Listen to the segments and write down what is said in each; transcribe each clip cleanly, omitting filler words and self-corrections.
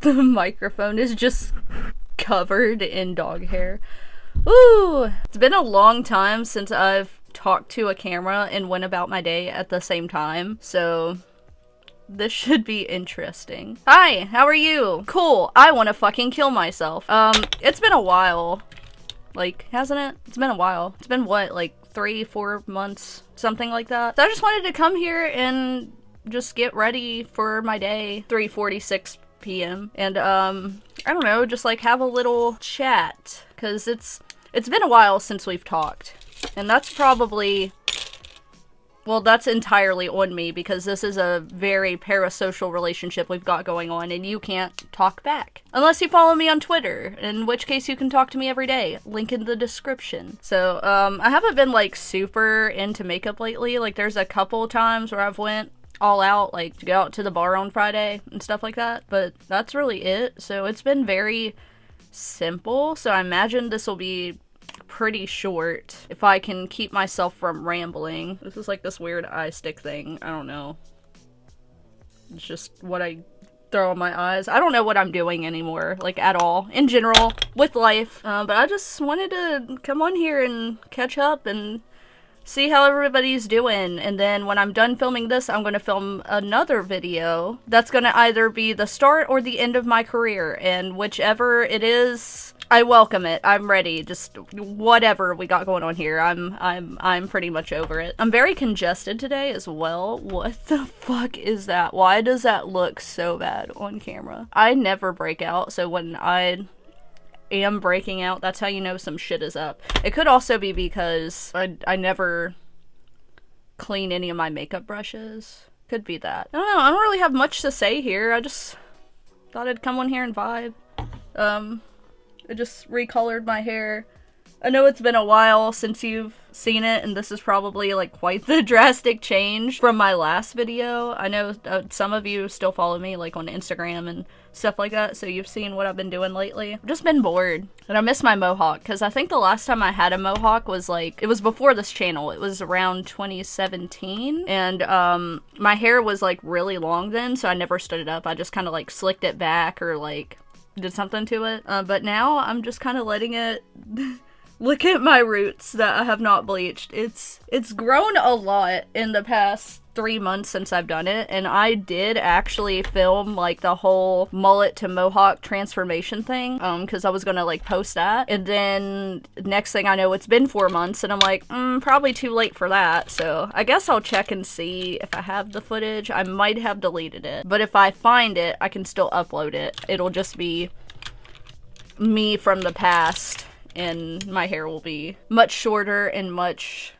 The microphone is just covered in dog hair. Ooh! It's been a long time since I've talked to a camera and went about my day at the same time, so this should be interesting. Hi, how are you? Cool, I want to fucking kill myself. It's been a while. Like, hasn't it? It's been a while. It's been what, like 3-4 months? Something like that. So I just wanted to come here and just get ready for my day. 3:46 p.m. And, I don't know, just like have a little chat. Cause it's been a while since we've talked. And that's probably, well, that's entirely on me because this is a very parasocial relationship we've got going on and you can't talk back. Unless you follow me on Twitter, in which case you can talk to me every day. Link in the description. So, I haven't been like super into makeup lately. Like there's a couple times where I've went all out, like to go out to the bar on Friday and stuff like that. But that's really it. So it's been very simple. So I imagine this will be pretty short if I can keep myself from rambling. This is like this weird eye stick thing. I don't know. It's just what I throw on my eyes. I don't know what I'm doing anymore, like at all, in general, with life. But I just wanted to come on here and catch up and see how everybody's doing, and then when I'm done filming this, I'm gonna film another video that's gonna either be the start or the end of my career, and whichever it is, I welcome it. I'm ready. Just whatever we got going on here, I'm pretty much over it. I'm very congested today as well. What the fuck is that? Why does that look so bad on camera? I never break out, so when I am breaking out, that's how you know some shit is up. It could also be because I never clean any of my makeup brushes. Could be that. I don't know, I don't really have much to say here. I just thought I'd come on here and vibe. I just recolored my hair. I know it's been a while since you've seen it, and this is probably like quite the drastic change from my last video. I know some of you still follow me like on Instagram and stuff like that, so you've seen what I've been doing lately. I've just been bored, and I miss my mohawk, because I think the last time I had a mohawk was like, it was before this channel. It was around 2017, and my hair was like really long then, so I never stood it up. I just kind of like slicked it back or like did something to it, but now I'm just kind of letting it look at my roots that I have not bleached. It's grown a lot in the past 3 months since I've done it, and I did actually film like the whole mullet to mohawk transformation thing, because I was gonna like post that, and then next thing I know it's been 4 months and I'm like, probably too late for that, so I guess I'll check and see if I have the footage. I might have deleted it, but if I find it, I can still upload it. It'll just be me from the past, and my hair will be much shorter and much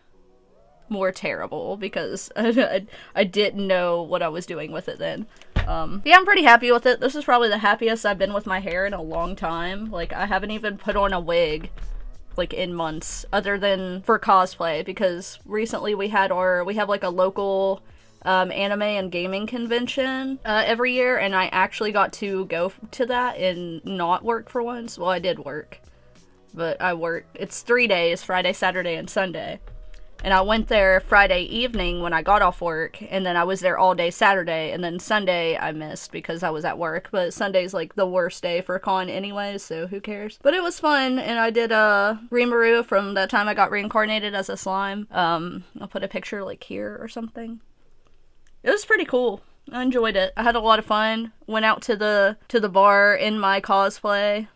more terrible because I didn't know what I was doing with it then. Yeah, I'm pretty happy with it. This is probably the happiest I've been with my hair in a long time. Like, I haven't even put on a wig like in months, other than for cosplay, because recently we have like a local anime and gaming convention every year, and I actually got to go to that and not work for once. Well, I did work, but I worked. It's 3 days, Friday, Saturday, and Sunday. And I went there Friday evening when I got off work, and then I was there all day Saturday, and then Sunday I missed because I was at work, but Sunday's like the worst day for con anyway, so who cares? But it was fun, and I did Rimuru from that time I got reincarnated as a slime. I'll put a picture like here or something. It was pretty cool. I enjoyed it. I had a lot of fun. Went out to the bar in my cosplay,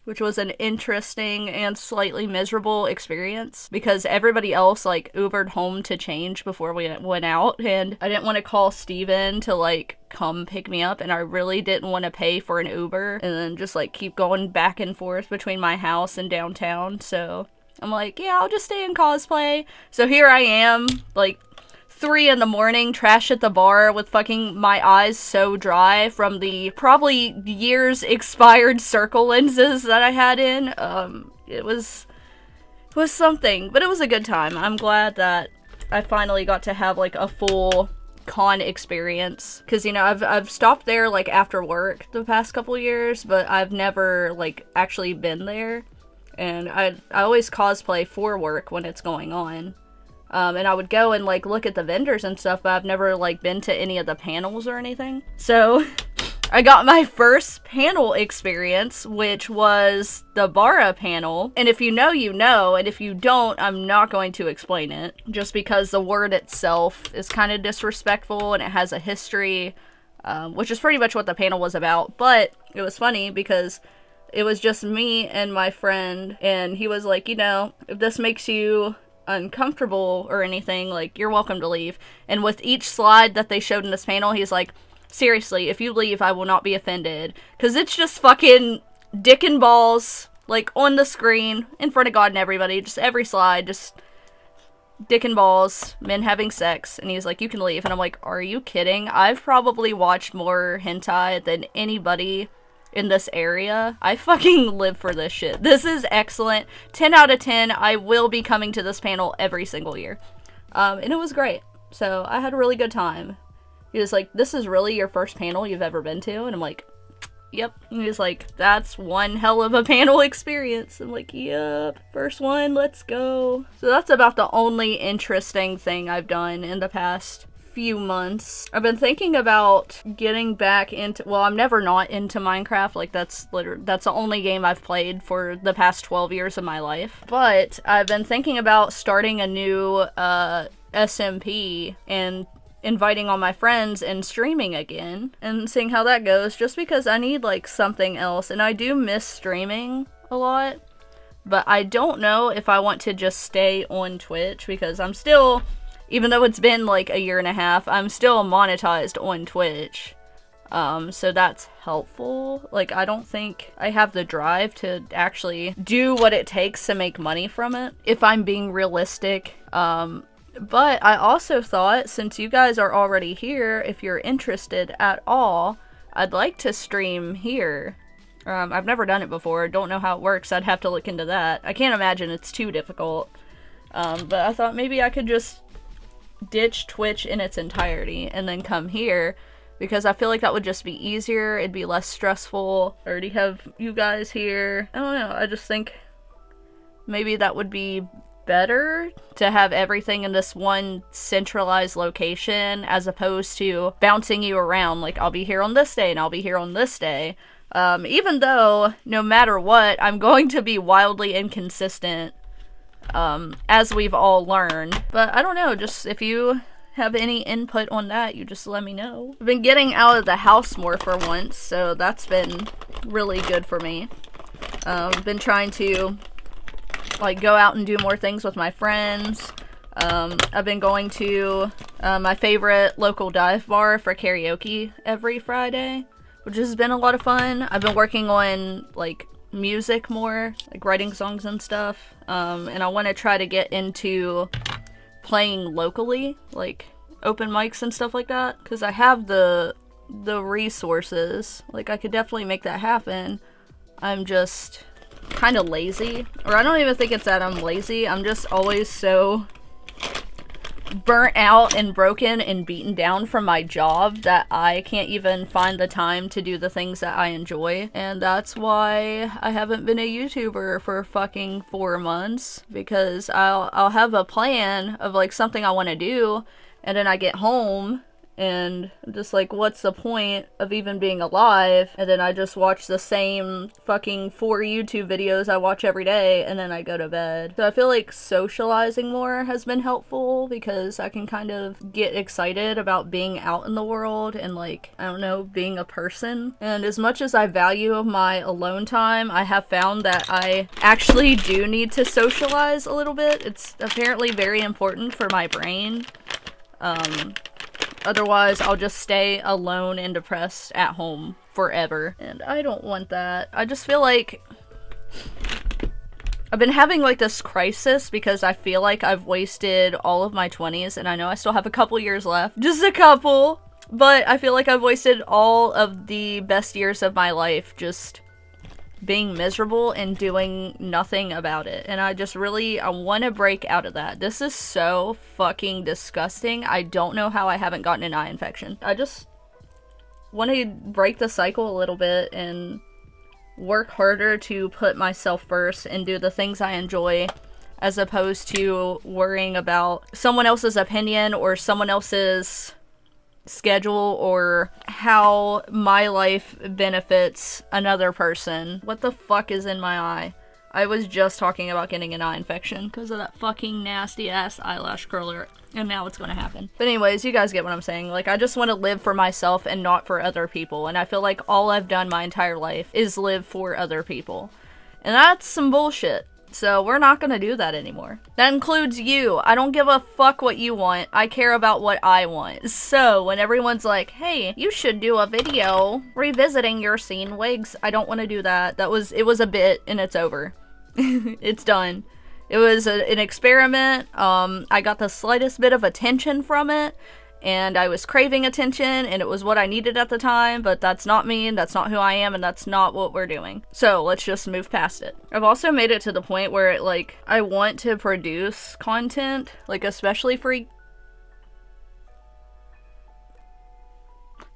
which was an interesting and slightly miserable experience because everybody else like Ubered home to change before we went out, and I didn't want to call Steven to like come pick me up, and I really didn't want to pay for an Uber and then just like keep going back and forth between my house and downtown. So I'm like, yeah, I'll just stay in cosplay. So here I am, like 3 in the morning, trash at the bar with fucking my eyes so dry from the probably years expired circle lenses that I had in. It was something, but it was a good time. I'm glad that I finally got to have like a full con experience, because you know I've stopped there like after work the past couple years, but I've never like actually been there, and I always cosplay for work when it's going on. And I would go and, like, look at the vendors and stuff, but I've never, like, been to any of the panels or anything. So, I got my first panel experience, which was the Bara panel. And if you know, you know. And if you don't, I'm not going to explain it. Just because the word itself is kind of disrespectful and it has a history, which is pretty much what the panel was about. But it was funny because it was just me and my friend. And he was like, you know, if this makes you uncomfortable or anything, like, you're welcome to leave. And with each slide that they showed in this panel, he's like, seriously, if you leave, I will not be offended. Because it's just fucking dick and balls, like, on the screen, in front of God and everybody. Just every slide, just dick and balls, men having sex. And he's like, you can leave. And I'm like, are you kidding? I've probably watched more hentai than anybody in this area. I fucking live for this shit. This is excellent. 10 out of 10. I will be coming to this panel every single year. And it was great. So I had a really good time. He was like, this is really your first panel you've ever been to? And I'm like, yep. And he was like, that's one hell of a panel experience. I'm like, yep, first one, let's go. So that's about the only interesting thing I've done in the past few months. I've been thinking about getting back into, well, I'm never not into Minecraft. Like, that's the only game I've played for the past 12 years of my life. But I've been thinking about starting a new SMP and inviting all my friends and streaming again and seeing how that goes, just because I need like something else. And I do miss streaming a lot, but I don't know if I want to just stay on Twitch, because I'm still, even though it's been like a year and a half, I'm still monetized on Twitch. So that's helpful. Like, I don't think I have the drive to actually do what it takes to make money from it, if I'm being realistic. But I also thought, since you guys are already here, if you're interested at all, I'd like to stream here. I've never done it before, don't know how it works, I'd have to look into that. I can't imagine it's too difficult. But I thought maybe I could just ditch Twitch in its entirety and then come here, because I feel like that would just be easier, it'd be less stressful. I already have you guys here. I don't know, I just think maybe that would be better to have everything in this one centralized location, as opposed to bouncing you around. Like, I'll be here on this day and I'll be here on this day. Even though, no matter what, I'm going to be wildly inconsistent, as we've all learned. But I don't know, just if you have any input on that, you just let me know. I've been getting out of the house more for once, so that's been really good for me. I've been trying to like go out and do more things with my friends. I've been going to my favorite local dive bar for karaoke every Friday, which has been a lot of fun. I've been working on like music more, like writing songs and stuff, and I want to try to get into playing locally, like open mics and stuff like that, because I have the resources. Like, I could definitely make that happen. I'm just kind of lazy, or I don't even think it's that I'm lazy, I'm just always so burnt out and broken and beaten down from my job that I can't even find the time to do the things that I enjoy. And that's why I haven't been a YouTuber for fucking 4 months, because I'll have a plan of like something I want to do, and then I get home and I'm just like, what's the point of even being alive? And then I just watch the same fucking 4 YouTube videos I watch every day, and then I go to bed. So I feel like socializing more has been helpful, because I can kind of get excited about being out in the world and, like, I don't know, being a person. And as much as I value my alone time, I have found that I actually do need to socialize a little bit. It's apparently very important for my brain. Otherwise, I'll just stay alone and depressed at home forever. And I don't want that. I just feel like I've been having like this crisis, because I feel like I've wasted all of my 20s, and I know I still have a couple years left. Just a couple. But I feel like I've wasted all of the best years of my life just being miserable and doing nothing about it. And I want to break out of that. This is so fucking disgusting. I don't know how I haven't gotten an eye infection. I just want to break the cycle a little bit and work harder to put myself first and do the things I enjoy, as opposed to worrying about someone else's opinion or someone else's schedule or how my life benefits another person. What the fuck is in my eye? I was just talking about getting an eye infection because of that fucking nasty ass eyelash curler, and now it's gonna happen. But anyways, you guys get what I'm saying. Like, I just want to live for myself and not for other people, and I feel like all I've done my entire life is live for other people. And that's some bullshit. So we're not gonna do that anymore. That includes you. I don't give a fuck what you want. I care about what I want. So when everyone's like, hey, you should do a video revisiting your scene wigs, I don't want to do that. It was a bit and it's over. It's done. It was an experiment. I got the slightest bit of attention from it, and I was craving attention, and it was what I needed at the time, but that's not me, and that's not who I am, and that's not what we're doing. So let's just move past it. I've also made it to the point where, like, I want to produce content, like, especially for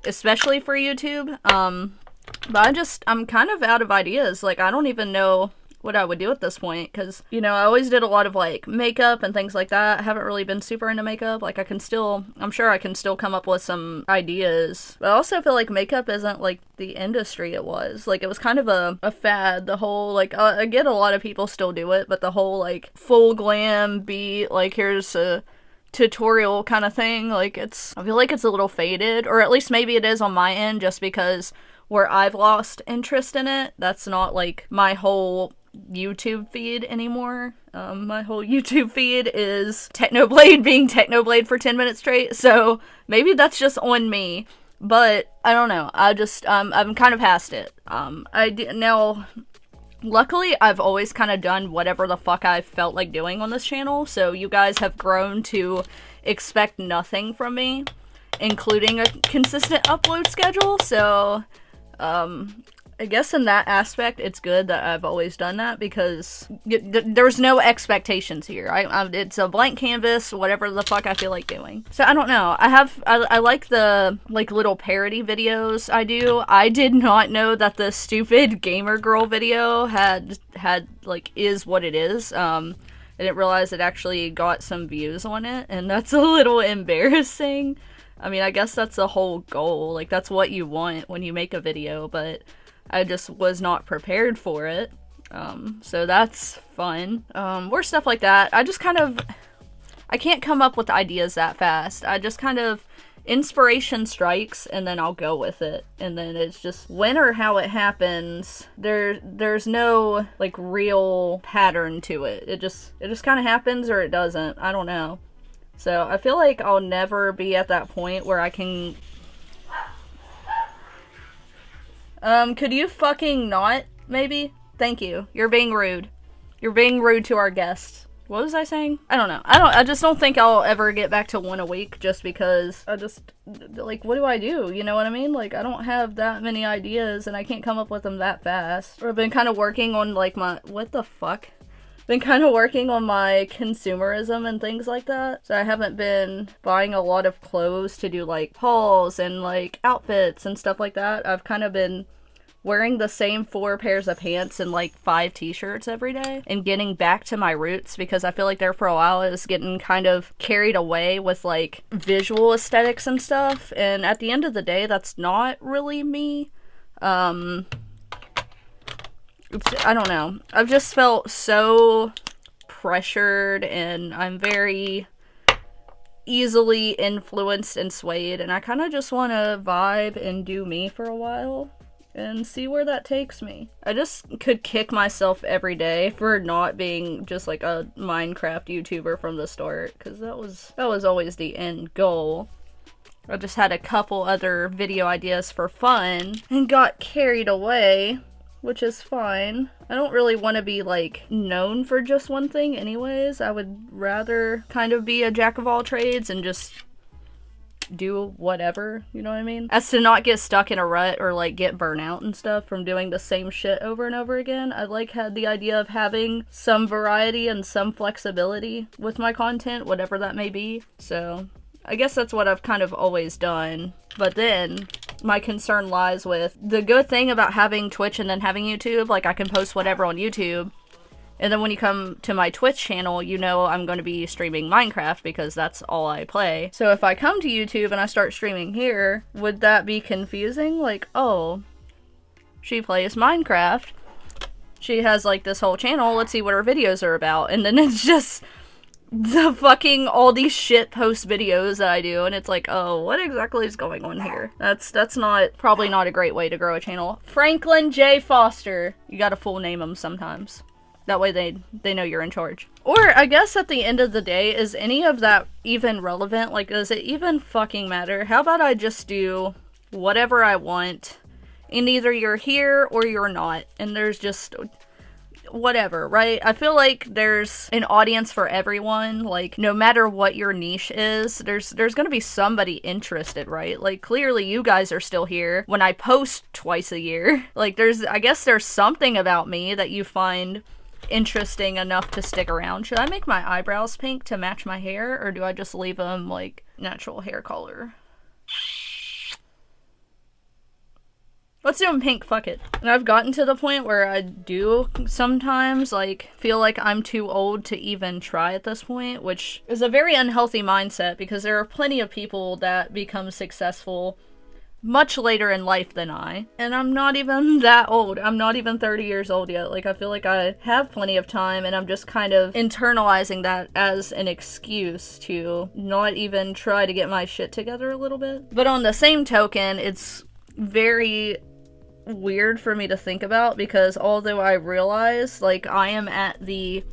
YouTube, but I'm kind of out of ideas. Like, I don't even know what I would do at this point, because, you know, I always did a lot of, like, makeup and things like that. I haven't really been super into makeup. Like, I'm sure I can still come up with some ideas, but I also feel like makeup isn't, like, the industry it was. Like, it was kind of a fad, the whole, like, I get a lot of people still do it, but the whole, like, full glam beat, like, here's a tutorial kind of thing, like, I feel like it's a little faded, or at least maybe it is on my end, just because where I've lost interest in it, that's not, like, my whole YouTube feed anymore. My whole YouTube feed is Technoblade being Technoblade for 10 minutes straight, so maybe that's just on me, but I don't know. I'm kind of past it. Now, luckily, I've always kind of done whatever the fuck I felt like doing on this channel, so you guys have grown to expect nothing from me, including a consistent upload schedule, so, I guess in that aspect, it's good that I've always done that, because there's no expectations here. It's a blank canvas, whatever the fuck I feel like doing. So I don't know. I like the, like, little parody videos I do. I did not know that the stupid gamer girl video had like, is what it is. I didn't realize it actually got some views on it, and that's a little embarrassing. I mean, I guess that's the whole goal. Like, that's what you want when you make a video, but I just was not prepared for it, so that's fun, or stuff like that. I can't come up with ideas that fast. I just kind of, inspiration strikes, and then I'll go with it, and then it's just when or how it happens. There's no, like, real pattern to it. It just kind of happens, or it doesn't. I don't know. So I feel like I'll never be at that point where I can... could you fucking not, maybe? Thank you. You're being rude. You're being rude to our guests. What was I saying? I don't know. I just don't think I'll ever get back to one a week, just because like, what do I do? You know what I mean? Like, I don't have that many ideas, and I can't come up with them that fast. Or I've been kind of working on, like, what the fuck? Been kind of working on my consumerism and things like that. So I haven't been buying a lot of clothes to do, like, hauls and, like, outfits and stuff like that. I've kind of been wearing the same 4 pairs of pants and, like, 5 t-shirts every day, and getting back to my roots, because I feel like there for a while I was getting kind of carried away with, like, visual aesthetics and stuff, and at the end of the day, that's not really me. I don't know. I've just felt so pressured, and I'm very easily influenced and swayed, and I kind of just want to vibe and do me for a while and see where that takes me. I just could kick myself every day for not being just, like, a Minecraft YouTuber from the start, because that was always the end goal. I just had a couple other video ideas for fun and got carried away, which is fine. I don't really want to be, like, known for just one thing anyways. I would rather kind of be a jack of all trades and just do whatever, you know what I mean? As to not get stuck in a rut or, like, get burnout and stuff from doing the same shit over and over again. I, like, had the idea of having some variety and some flexibility with my content, whatever that may be. So I guess that's what I've kind of always done. But then my concern lies with the good thing about having Twitch and then having YouTube, like, I can post whatever on YouTube, And then when you come to my Twitch channel, you know I'm going to be streaming Minecraft because that's all I play. So if I come to YouTube and I start streaming here, would that be confusing? Like, oh, she plays Minecraft. She has like this whole channel. Let's see what her videos are about. And then it's just the fucking all these shit post videos that I do, and it's like, oh, what exactly is going on here? That's probably not a great way to grow a channel. Franklin J. Foster. You gotta full name them sometimes. That way they know you're in charge. Or I guess at the end of the day, is any of that even relevant? Like, does it even fucking matter? How about I just do whatever I want, and either you're here or you're not, and there's just whatever, right? I feel like there's an audience for everyone. Like, no matter what your niche is, there's gonna be somebody interested, right? Like, clearly you guys are still here when I post twice a year. Like, I guess there's something about me that you find interesting enough to stick around. Should I make my eyebrows pink to match my hair, or do I just leave them like natural hair color? Let's do them pink, fuck it. And I've gotten to the point where I do sometimes, like, feel like I'm too old to even try at this point, which is a very unhealthy mindset because there are plenty of people that become successful much later in life than I. And I'm not even that old. I'm not even 30 years old yet. Like, I feel like I have plenty of time, and I'm just kind of internalizing that as an excuse to not even try to get my shit together a little bit. But on the same token, it's very weird for me to think about because although I realize, like, I am at the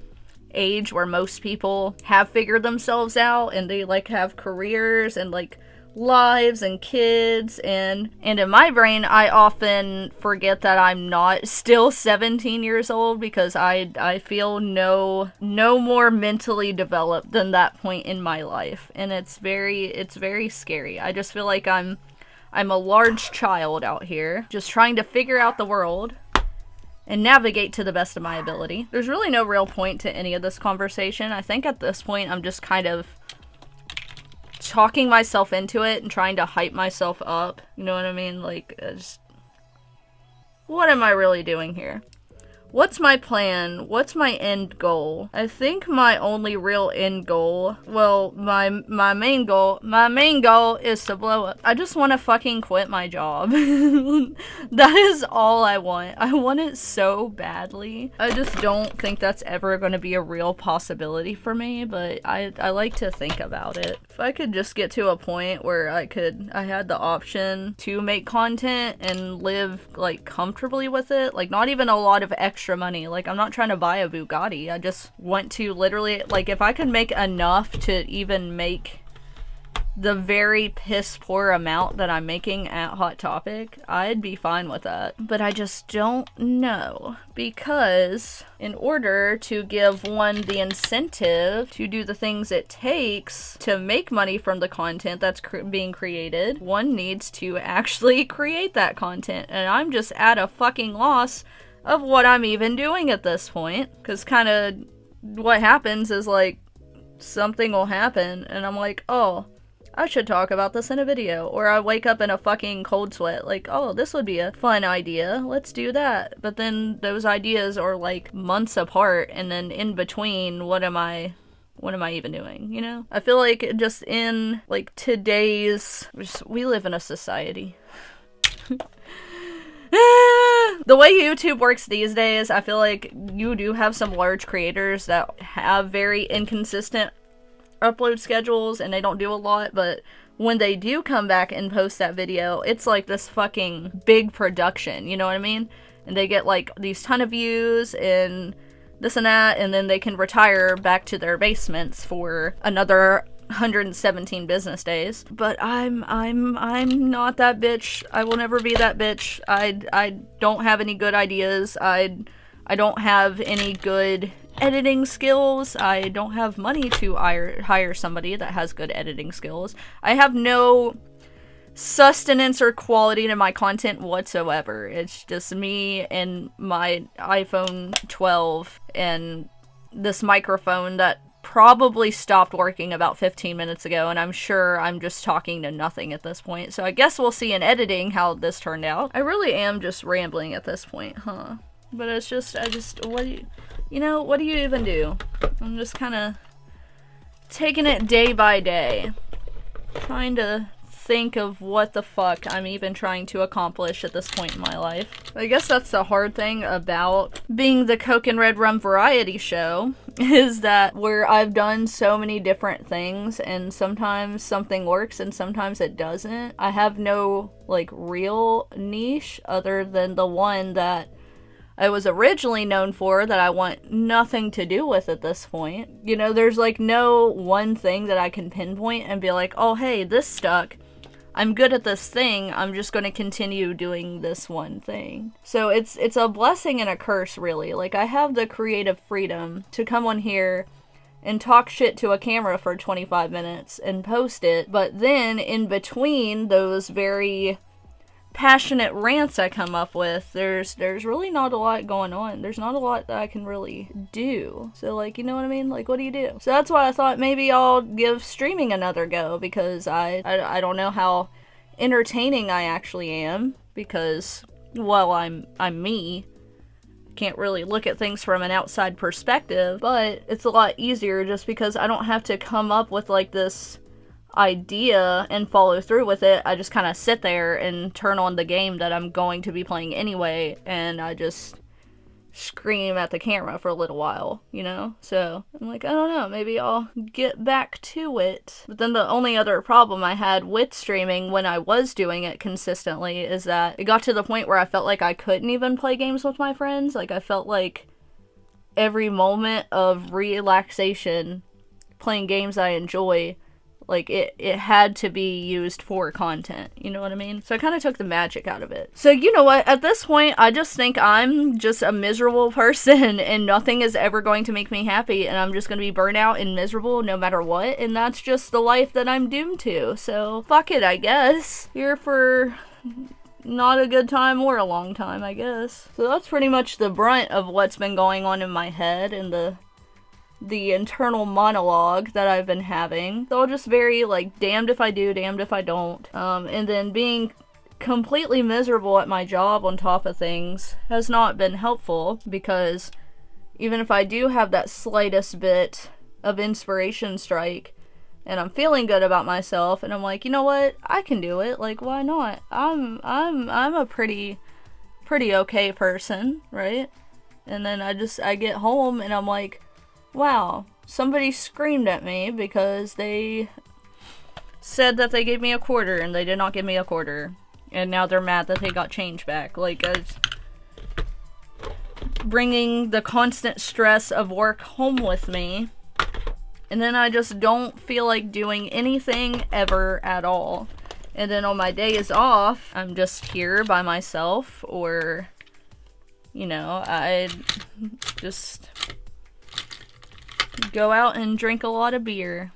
age where most people have figured themselves out and they, like, have careers and, like, lives and kids, and in my brain I often forget that I'm not still 17 years old because I feel no more mentally developed than that point in my life, and it's very scary. I just feel like I'm a large child out here just trying to figure out the world and navigate to the best of my ability. There's really no real point to any of this conversation. I think at this point I'm just kind of talking myself into it and trying to hype myself up. You know what I mean? Like, what am I really doing here? What's my plan? What's my end goal? I think my only real end goal, well, my main goal is to blow up. I just want to fucking quit my job. That is all I want. I want it so badly. I just don't think that's ever going to be a real possibility for me, but I like to think about it. If I could just get to a point where I had the option to make content and live, like, comfortably with it, like, not even a lot of extra money. Like, I'm not trying to buy a Bugatti. I just want to literally, like, if I could make enough to even make the very piss poor amount that I'm making at Hot Topic, I'd be fine with that. But I just don't know, because in order to give one the incentive to do the things it takes to make money from the content that's being created, one needs to actually create that content, and I'm just at a fucking loss of what I'm even doing at this point. Because kind of what happens is, like, something will happen and I'm like, oh, I should talk about this in a video. Or I wake up in a fucking cold sweat, like, oh, this would be a fun idea, let's do that. But then those ideas are like months apart, and then in between, what am I even doing, you know? I feel like just in, like, we live in a society. The way YouTube works these days, I feel like you do have some large creators that have very inconsistent upload schedules and they don't do a lot, but when they do come back and post that video, it's like this fucking big production, you know what I mean? And they get like these ton of views and this and that, and then they can retire back to their basements for another 117 business days. But I'm not that bitch. I will never be that bitch. I don't have any good ideas. I don't have any good editing skills. I don't have money to hire somebody that has good editing skills. I have no sustenance or quality to my content whatsoever. It's just me and my iPhone 12 and this microphone that probably stopped working about 15 minutes ago, and I'm sure I'm just talking to nothing at this point. So I guess we'll see in editing how this turned out. I really am just rambling at this point, huh? But it's just, you know, what do you even do? I'm just kind of taking it day by day. Trying to think of what the fuck I'm even trying to accomplish at this point in my life. I guess that's the hard thing about being the Coke and Red Rum variety show, is that where I've done so many different things and sometimes something works and sometimes it doesn't. I have no like real niche other than the one that I was originally known for that I want nothing to do with at this point. You know, there's like no one thing that I can pinpoint and be like, oh hey, this stuck. I'm good at this thing, I'm just going to continue doing this one thing. So it's a blessing and a curse, really. Like, I have the creative freedom to come on here and talk shit to a camera for 25 minutes and post it, but then in between those very passionate rants I come up with, there's really not a lot going on. There's not a lot that I can really do. So, like, you know what I mean? Like, what do you do? So that's why I thought maybe I'll give streaming another go, because I don't know how entertaining I actually am, because, well, I'm me. Can't really look at things from an outside perspective, but it's a lot easier just because I don't have to come up with like this idea and follow through with it. I just kind of sit there and turn on the game that I'm going to be playing anyway, and I just scream at the camera for a little while, you know? So I'm like, I don't know, maybe I'll get back to it. But then the only other problem I had with streaming when I was doing it consistently is that it got to the point where I felt like I couldn't even play games with my friends. Like, I felt like every moment of relaxation playing games I enjoy, like, it had to be used for content, you know what I mean? So I kind of took the magic out of it. So, you know what, at this point, I just think I'm just a miserable person, and nothing is ever going to make me happy, and I'm just going to be burnt out and miserable no matter what, and that's just the life that I'm doomed to. So, fuck it, I guess. Here for not a good time or a long time, I guess. So that's pretty much the brunt of what's been going on in my head, and the internal monologue that I've been having. It's all just very, like, damned if I do, damned if I don't. And then being completely miserable at my job on top of things has not been helpful, because even if I do have that slightest bit of inspiration strike, and I'm feeling good about myself, and I'm like, you know what, I can do it, like, why not? I'm a pretty okay person, right? And then I get home, and I'm like, wow, somebody screamed at me because they said that they gave me a quarter and they did not give me a quarter. And now they're mad that they got change back. Like, bringing the constant stress of work home with me. And then I just don't feel like doing anything ever at all. And then on my days off, I'm just here by myself, or, you know, I just go out and drink a lot of beer.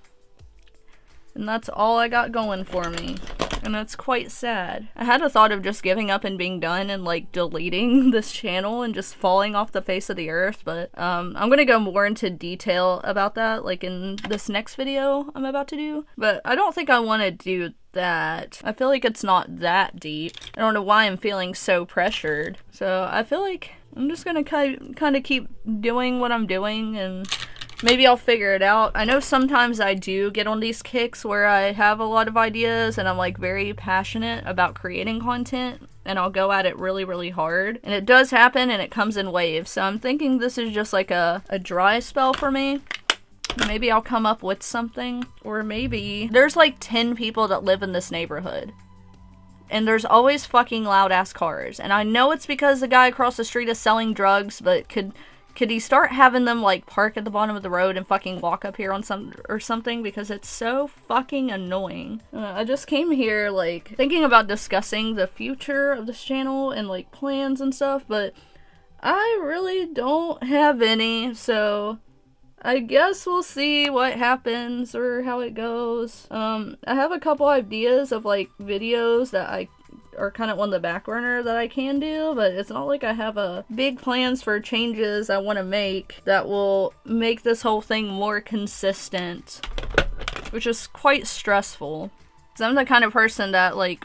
And that's all I got going for me. And that's quite sad. I had a thought of just giving up and being done and, like, deleting this channel and just falling off the face of the earth, but I'm gonna go more into detail about that, like, in this next video I'm about to do. But I don't think I want to do that. I feel like it's not that deep. I don't know why I'm feeling so pressured. So I feel like I'm just gonna kind of keep doing what I'm doing, and maybe I'll figure it out. I know sometimes I do get on these kicks where I have a lot of ideas and I'm, like, very passionate about creating content, and I'll go at it really, really hard. And it does happen, and it comes in waves. So I'm thinking this is just like a dry spell for me. Maybe I'll come up with something. Or maybe there's like 10 people that live in this neighborhood, and there's always fucking loud ass cars. And I know it's because the guy across the street is selling drugs, but could he start having them, like, park at the bottom of the road and fucking walk up here on something, because it's so fucking annoying. I just came here, like, thinking about discussing the future of this channel and, like, plans and stuff, but I really don't have any, so I guess we'll see what happens or how it goes. I have a couple ideas of, like, videos that are kind of on the back burner that I can do, but it's not like I have big plans for changes I want to make that will make this whole thing more consistent, which is quite stressful. Because I'm the kind of person that, like,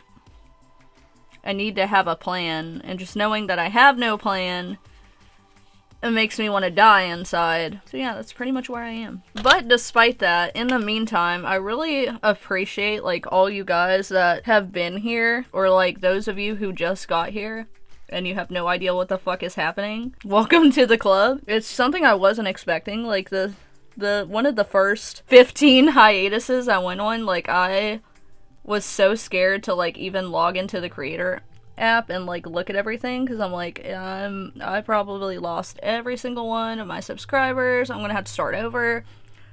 I need to have a plan, and just knowing that I have no plan it makes me want to die inside. So yeah, that's pretty much where I am. But despite that, in the meantime, I really appreciate, like, all you guys that have been here, or, like, those of you who just got here and you have no idea what the fuck is happening. Welcome to the club. It's something I wasn't expecting. Like, the one of the first 15 hiatuses I went on, like, I was so scared to, like, even log into the creator app and, like, look at everything, because I'm like, I probably lost every single one of my subscribers. I'm gonna have to start over.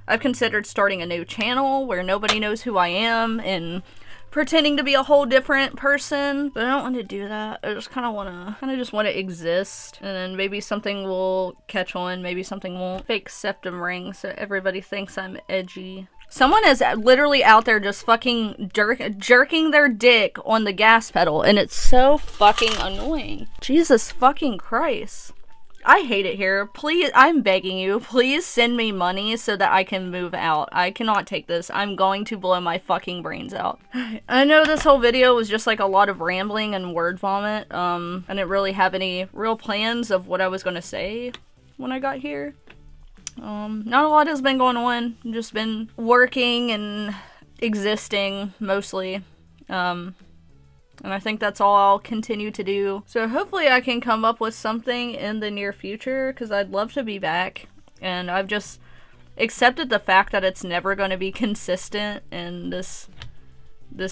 I've considered starting a new channel where nobody knows who I am and pretending to be a whole different person, but I don't want to do that. I just kind of just want to exist, and then maybe something will catch on, maybe something won't. Fake septum ring so everybody thinks I'm edgy. Someone is literally out there just fucking jerking their dick on the gas pedal, and it's so fucking annoying. Jesus fucking Christ. I hate it here. Please, I'm begging you, please send me money so that I can move out. I cannot take this. I'm going to blow my fucking brains out. I know this whole video was just like a lot of rambling and word vomit. I didn't really have any real plans of what I was going to say when I got here. Not a lot has been going on. Just been working and existing, mostly. And I think that's all I'll continue to do. So hopefully I can come up with something in the near future, because I'd love to be back. And I've just accepted the fact that it's never going to be consistent, and this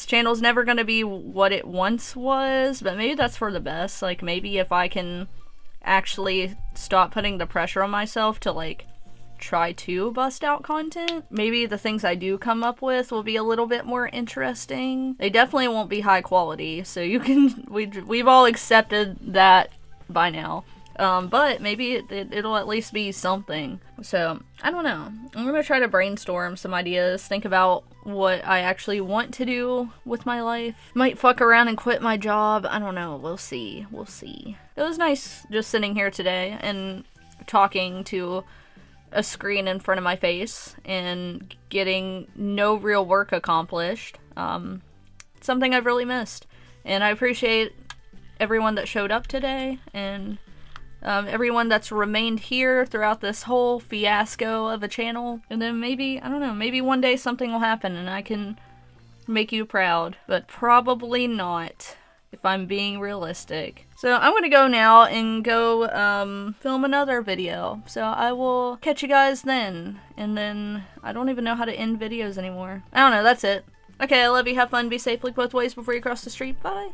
channel's never going to be what it once was, but maybe that's for the best. Like, maybe if I can actually stop putting the pressure on myself to, like, try to bust out content, maybe the things I do come up with will be a little bit more interesting. They definitely won't be high quality, so you can, we've all accepted that by now. But maybe it'll at least be something. So, I don't know. I'm gonna try to brainstorm some ideas, think about what I actually want to do with my life. Might fuck around and quit my job. I don't know. We'll see. We'll see. It was nice just sitting here today and talking to a screen in front of my face and getting no real work accomplished. Something I've really missed. And I appreciate everyone that showed up today, and everyone that's remained here throughout this whole fiasco of a channel. And then maybe, I don't know, maybe one day something will happen and I can make you proud. But probably not, if I'm being realistic. So I'm gonna go now and go film another video. So I will catch you guys then. And then I don't even know how to end videos anymore. I don't know, that's it. Okay, I love you, have fun, be safe, look both ways before you cross the street. Bye.